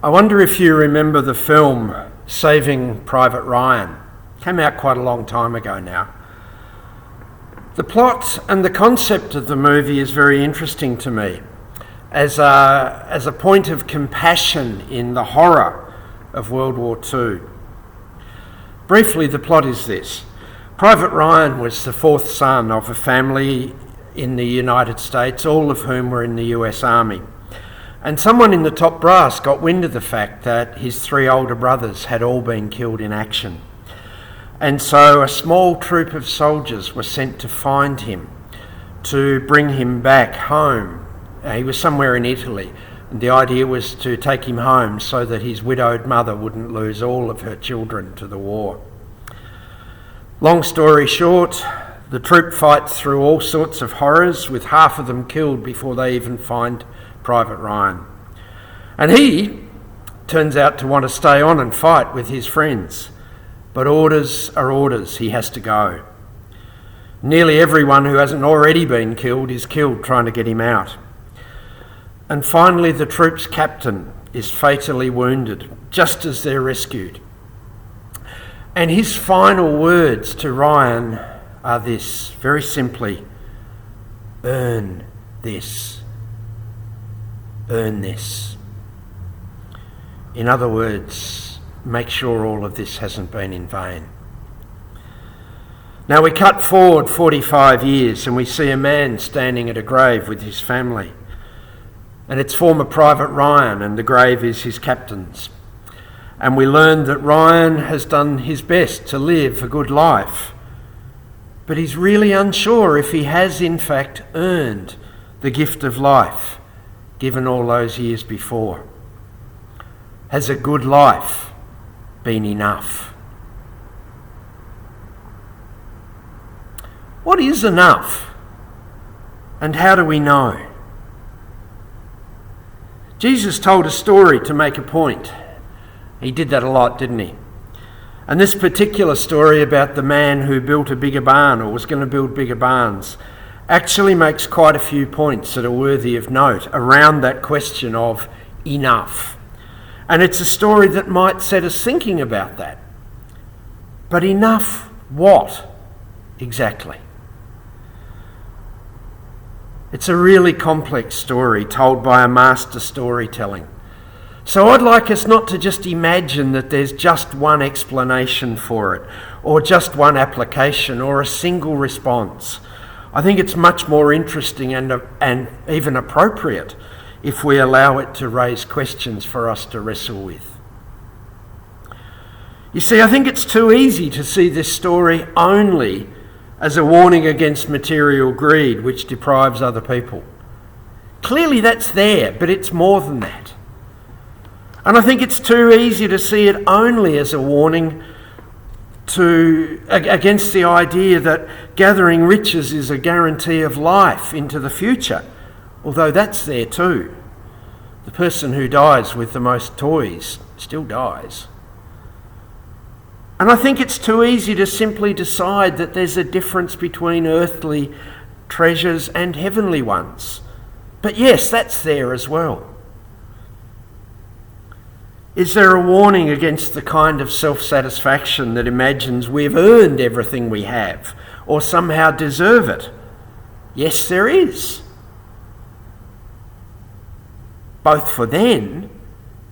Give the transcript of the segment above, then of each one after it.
I wonder if you remember the film Saving Private Ryan. Came out quite a long time ago now. The plot and the concept of the movie is very interesting to me as a point of compassion in the horror of World War II. Briefly, the plot is this. Private Ryan was the fourth son of a family in the United States, all of whom were in the US Army. And someone in the top brass got wind of the fact that his three older brothers had all been killed in action. And so a small troop of soldiers were sent to find him, to bring him back home. He was somewhere in Italy, and the idea was to take him home so that his widowed mother wouldn't lose all of her children to the war. Long story short, the troop fights through all sorts of horrors, with half of them killed before they even find Private Ryan. And he turns out to want to stay on and fight with his friends. But orders are orders, he has to go. Nearly everyone who hasn't already been killed is killed trying to get him out. And finally the troop's captain is fatally wounded just as they're rescued. And his final words to Ryan are this, very simply: earn this. Earn this. In other words, make sure all of this hasn't been in vain. Now we cut forward 45 years and we see a man standing at a grave with his family. And it's former Private Ryan, and the grave is his captain's. And we learn that Ryan has done his best to live a good life, but he's really unsure if he has in fact earned the gift of life given all those years before. Has a good life been enough? What is enough? And how do we know? Jesus told a story to make a point. He did that a lot, didn't he? And this particular story about the man who built a bigger barn, or was going to build bigger barns, actually makes quite a few points that are worthy of note around that question of enough. And it's a story that might set us thinking about that. But enough what exactly? It's a really complex story told by a master storytelling. So I'd like us not to just imagine that there's just one explanation for it, or just one application, or a single response. I think it's much more interesting and even appropriate if we allow it to raise questions for us to wrestle with. You see, I think it's too easy to see this story only as a warning against material greed, which deprives other people. Clearly that's there, but it's more than that. And I think it's too easy to see it only as a warning against the idea that gathering riches is a guarantee of life into the future, although that's there too. The person who dies with the most toys still dies. And I think it's too easy to simply decide that there's a difference between earthly treasures and heavenly ones. But yes, that's there as well. Is there a warning against the kind of self-satisfaction that imagines we've earned everything we have, or somehow deserve it? Yes, there is. Both for then,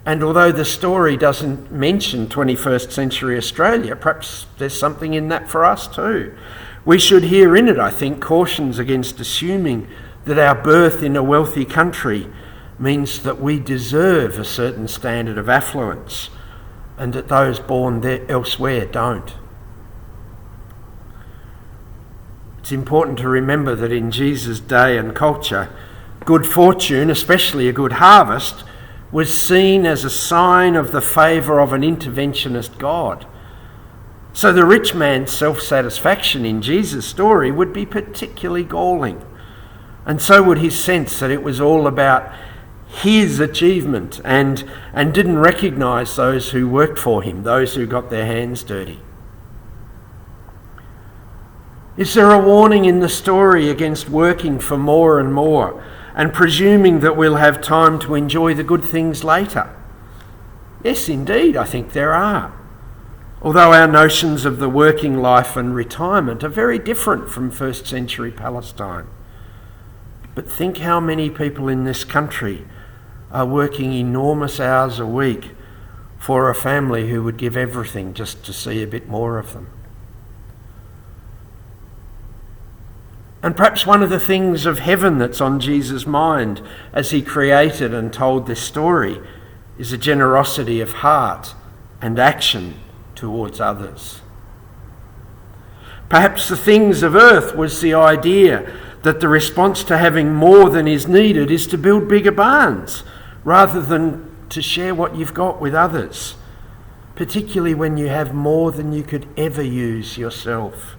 and although the story doesn't mention 21st century Australia, perhaps there's something in that for us too. We should hear in it, I think, cautions against assuming that our birth in a wealthy country means that we deserve a certain standard of affluence, and that those born there elsewhere don't. It's important to remember that in Jesus' day and culture, good fortune, especially a good harvest, was seen as a sign of the favour of an interventionist God. So the rich man's self-satisfaction in Jesus' story would be particularly galling, and so would his sense that it was all about his achievement and didn't recognise those who worked for him, those who got their hands dirty. Is there a warning in the story against working for more and more and presuming that we'll have time to enjoy the good things later? Yes, indeed, I think there are. Although our notions of the working life and retirement are very different from first century Palestine. But think how many people in this country are working enormous hours a week for a family who would give everything just to see a bit more of them. And perhaps one of the things of heaven that's on Jesus' mind as he created and told this story is a generosity of heart and action towards others. Perhaps the things of earth was the idea that the response to having more than is needed is to build bigger barns rather than to share what you've got with others, particularly when you have more than you could ever use yourself.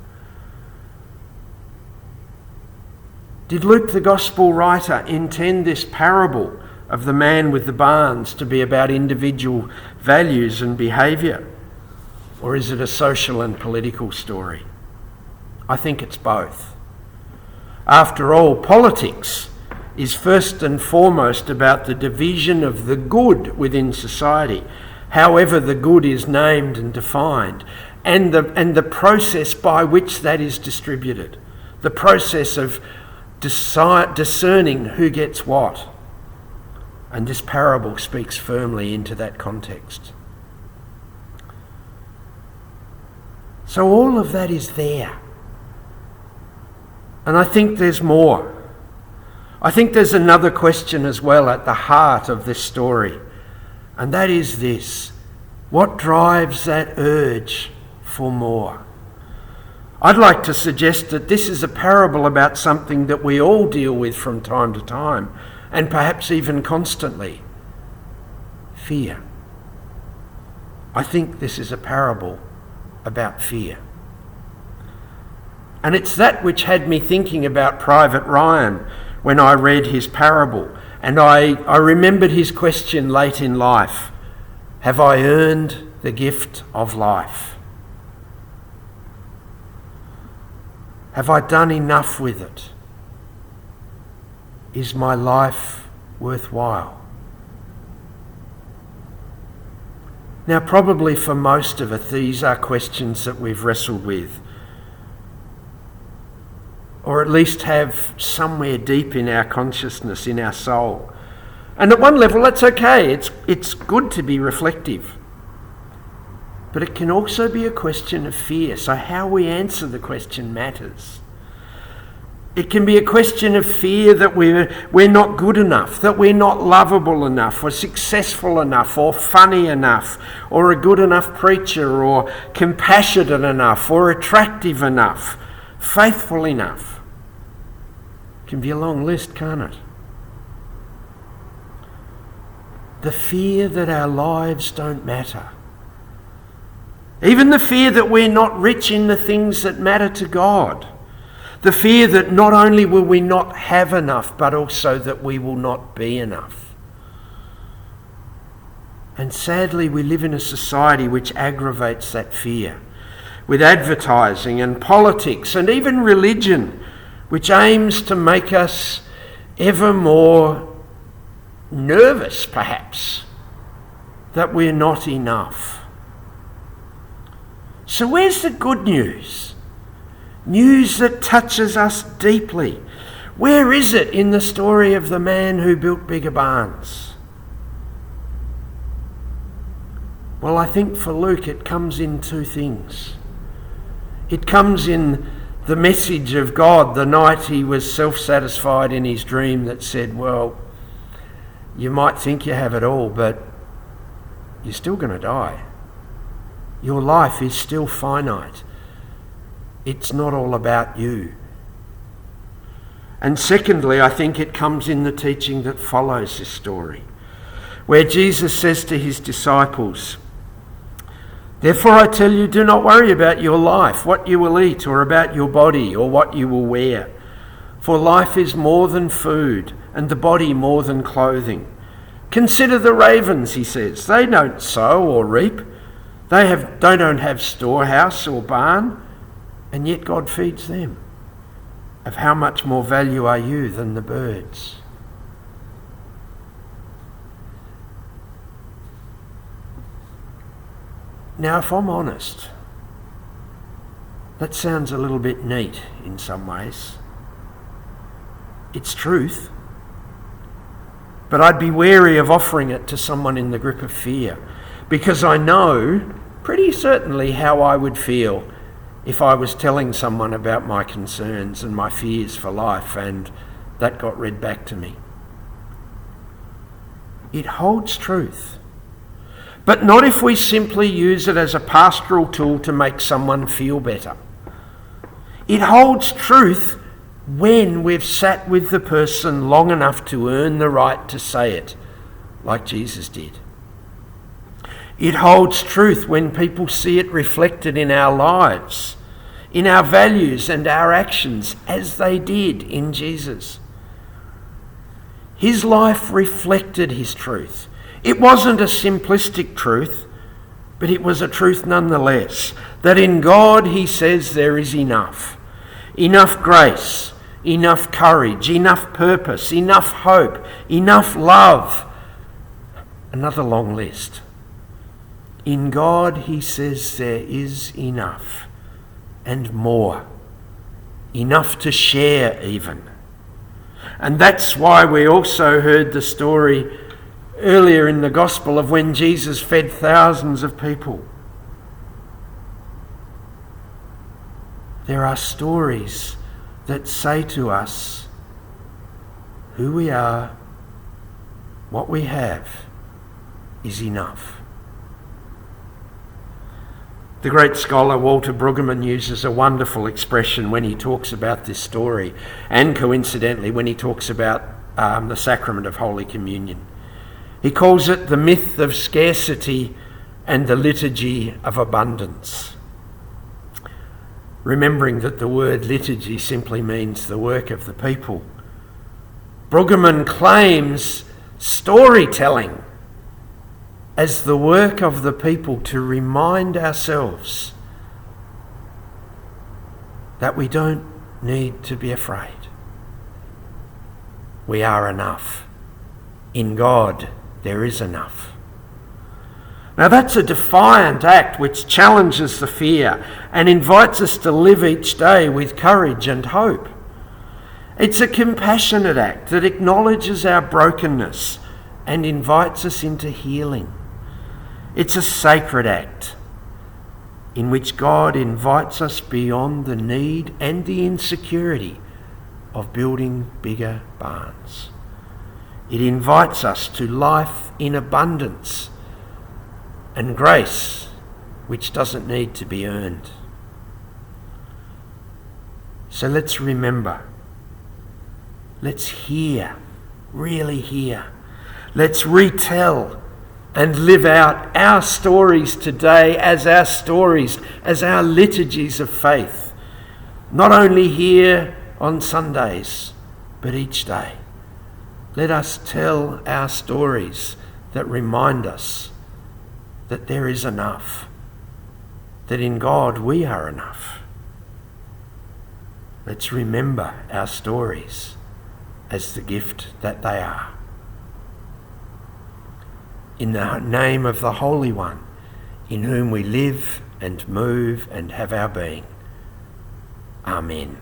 Did Luke, the Gospel writer, intend this parable of the man with the barns to be about individual values and behaviour? Or is it a social and political story? I think it's both. After all, politics is first and foremost about the division of the good within society, however the good is named and defined, and the process by which that is distributed, the process of discerning who gets what. And this parable speaks firmly into that context. So all of that is there. And I think there's more. I think there's another question as well at the heart of this story. And that is this: what drives that urge for more? I'd like to suggest that this is a parable about something that we all deal with from time to time, and perhaps even constantly: fear. I think this is a parable about fear. And it's that which had me thinking about Private Ryan when I read his parable. And I remembered his question late in life: have I earned the gift of life? Have I done enough with it? Is my life worthwhile? Now, probably for most of us, these are questions that we've wrestled with, or at least have somewhere deep in our consciousness, in our soul. And at one level, that's okay. It's good to be reflective. But it can also be a question of fear. So how we answer the question matters. It can be a question of fear that we're not good enough, that we're not lovable enough, or successful enough, or funny enough, or a good enough preacher, or compassionate enough, or attractive enough, faithful enough. It can be a long list, can't it? The fear that our lives don't matter. Even the fear that we're not rich in the things that matter to God. The fear that not only will we not have enough, but also that we will not be enough. And sadly, we live in a society which aggravates that fear, with advertising and politics and even religion, which aims to make us ever more nervous, perhaps, that we're not enough. So where's the good news? News that touches us deeply. Where is it in the story of the man who built bigger barns? Well, I think for Luke it comes in two things. It comes in the message of God the night he was self-satisfied in his dream that said, well, you might think you have it all, but you're still going to die. Your life is still finite. It's not all about you. And secondly, I think it comes in the teaching that follows this story, where Jesus says to his disciples, therefore I tell you, do not worry about your life, what you will eat, or about your body, or what you will wear. For life is more than food, and the body more than clothing. Consider the ravens, he says. They don't sow or reap. They don't have storehouse or barn, and yet God feeds them. Of how much more value are you than the birds? Now, if I'm honest, that sounds a little bit neat in some ways. It's truth. But I'd be wary of offering it to someone in the grip of fear, because I know pretty certainly how I would feel if I was telling someone about my concerns and my fears for life and that got read back to me. It holds truth, but not if we simply use it as a pastoral tool to make someone feel better. It holds truth when we've sat with the person long enough to earn the right to say it, like Jesus did. It holds truth when people see it reflected in our lives, in our values and our actions, as they did in Jesus. His life reflected his truth. It wasn't a simplistic truth, but it was a truth nonetheless, that in God, he says, there is enough. Enough grace, enough courage, enough purpose, enough hope, enough love. Another long list. In God, he says, there is enough and more. Enough to share even. And that's why we also heard the story earlier in the gospel of when Jesus fed thousands of people. There are stories that say to us who we are, what we have is enough. The great scholar Walter Brueggemann uses a wonderful expression when he talks about this story, and coincidentally when he talks about the sacrament of Holy Communion. He calls it the myth of scarcity and the liturgy of abundance. Remembering that the word liturgy simply means the work of the people. Brueggemann claims storytelling as the work of the people to remind ourselves that we don't need to be afraid. We are enough. In God, there is enough. Now that's a defiant act which challenges the fear and invites us to live each day with courage and hope. It's a compassionate act that acknowledges our brokenness and invites us into healing. It's a sacred act in which God invites us beyond the need and the insecurity of building bigger barns. It invites us to life in abundance and grace which doesn't need to be earned. So let's remember. Let's hear, really hear. Let's retell and live out our stories today as our stories, as our liturgies of faith. Not only here on Sundays, but each day. Let us tell our stories that remind us that there is enough, that in God we are enough. Let's remember our stories as the gift that they are. In the name of the Holy One, in whom we live and move and have our being. Amen.